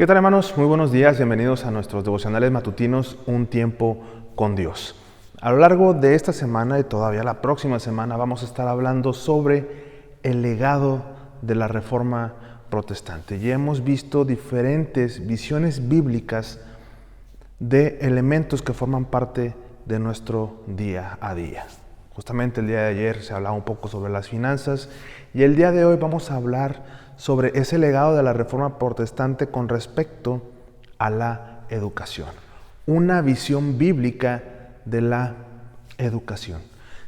¿Qué tal, hermanos? Muy buenos días, bienvenidos a nuestros devocionales matutinos, Un Tiempo con Dios. A lo largo de esta semana y todavía la próxima semana vamos a estar hablando sobre el legado de la Reforma Protestante. Ya hemos visto diferentes visiones bíblicas de elementos que forman parte de nuestro día a día. Justamente el día de ayer se hablaba un poco sobre las finanzas y el día de hoy vamos a hablar sobre ese legado de la Reforma Protestante con respecto a la educación. Una visión bíblica de la educación.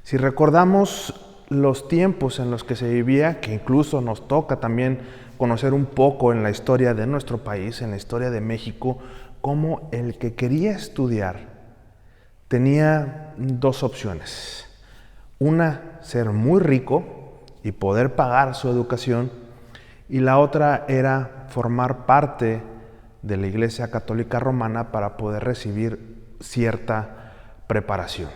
Si recordamos los tiempos en los que se vivía, que incluso nos toca también conocer un poco en la historia de nuestro país, en la historia de México, cómo el que quería estudiar tenía dos opciones. Una, ser muy rico y poder pagar su educación, y la otra era formar parte de la Iglesia Católica Romana para poder recibir cierta preparación.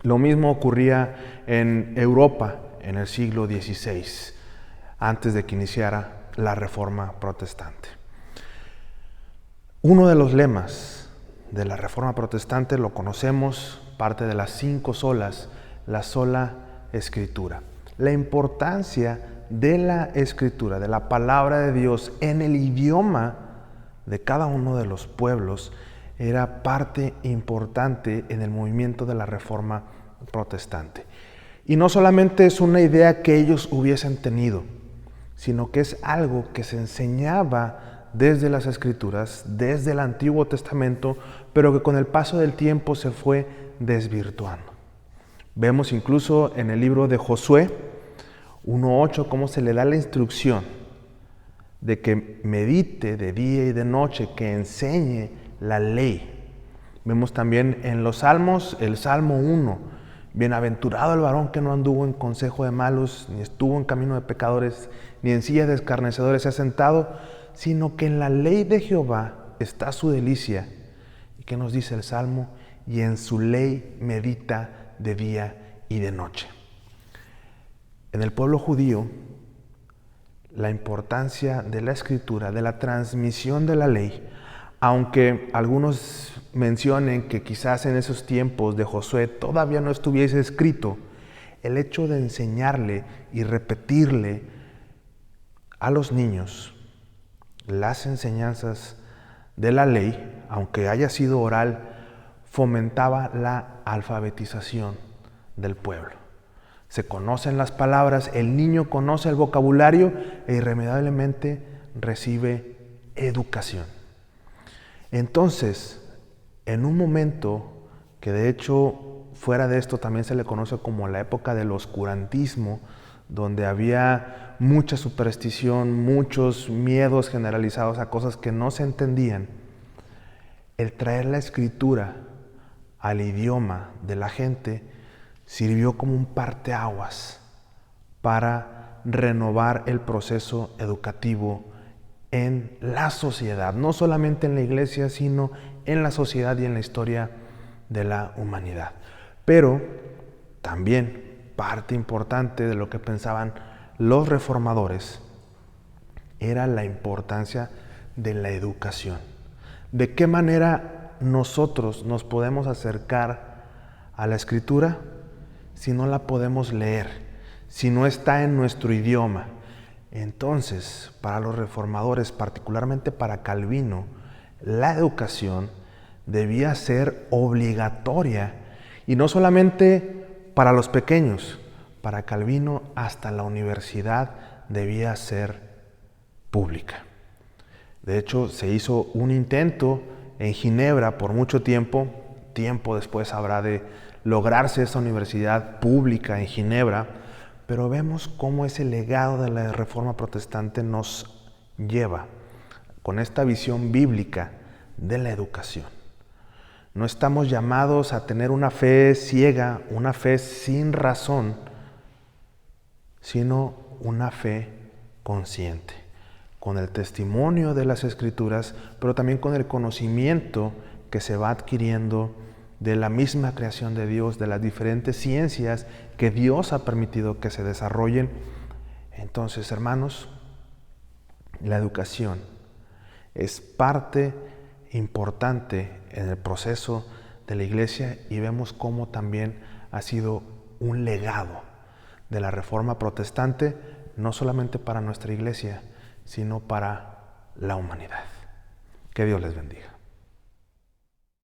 Lo mismo ocurría en Europa en el siglo XVI, antes de que iniciara la Reforma Protestante. Uno de los lemas de la Reforma Protestante lo conocemos, parte de las 5 solas, la sola Escritura. La importancia de la Escritura, de la palabra de Dios en el idioma de cada uno de los pueblos, era parte importante en el movimiento de la Reforma Protestante. Y no solamente es una idea que ellos hubiesen tenido, sino que es algo que se enseñaba desde las Escrituras, desde el Antiguo Testamento, pero que con el paso del tiempo se fue desvirtuando. Vemos incluso en el libro de Josué 1:8 cómo se le da la instrucción de que medite de día y de noche, que enseñe la ley. Vemos también en los Salmos, el Salmo 1, bienaventurado el varón que no anduvo en consejo de malos, ni estuvo en camino de pecadores, ni en silla de escarnecedores se ha sentado, sino que en la ley de Jehová está su delicia. ¿Y qué nos dice el Salmo? Y en su ley medita de día y de noche. En el pueblo judío, la importancia de la Escritura, de la transmisión de la ley, aunque algunos mencionen que quizás en esos tiempos de Josué todavía no estuviese escrito, el hecho de enseñarle y repetirle a los niños las enseñanzas de la ley, aunque haya sido oral, fomentaba la alfabetización del pueblo. Se conocen las palabras, el niño conoce el vocabulario e irremediablemente recibe educación. Entonces, en un momento que de hecho fuera de esto también se le conoce como la época del oscurantismo, donde había mucha superstición, muchos miedos generalizados a cosas que no se entendían, el traer la Escritura al idioma de la gente sirvió como un parteaguas para renovar el proceso educativo en la sociedad, no solamente en la iglesia, sino en la sociedad y en la historia de la humanidad. Pero también parte importante de lo que pensaban los reformadores era la importancia de la educación. ¿De qué manera nosotros nos podemos acercar a la Escritura si no la podemos leer, si no está en nuestro idioma? Entonces, para los reformadores, particularmente para Calvino, la educación debía ser obligatoria, y no solamente para los pequeños. Para Calvino, hasta la universidad debía ser pública. De hecho, se hizo un intento en Ginebra por mucho tiempo después habrá de lograrse esa universidad pública en Ginebra, pero vemos cómo ese legado de la Reforma Protestante nos lleva con esta visión bíblica de la educación. No estamos llamados a tener una fe ciega, una fe sin razón, sino una fe consciente, con el testimonio de las Escrituras, pero también con el conocimiento que se va adquiriendo de la misma creación de Dios, de las diferentes ciencias que Dios ha permitido que se desarrollen. Entonces, hermanos, la educación es parte importante en el proceso de la Iglesia y vemos cómo también ha sido un legado de la Reforma Protestante, no solamente para nuestra Iglesia, sino para la humanidad. Que Dios les bendiga.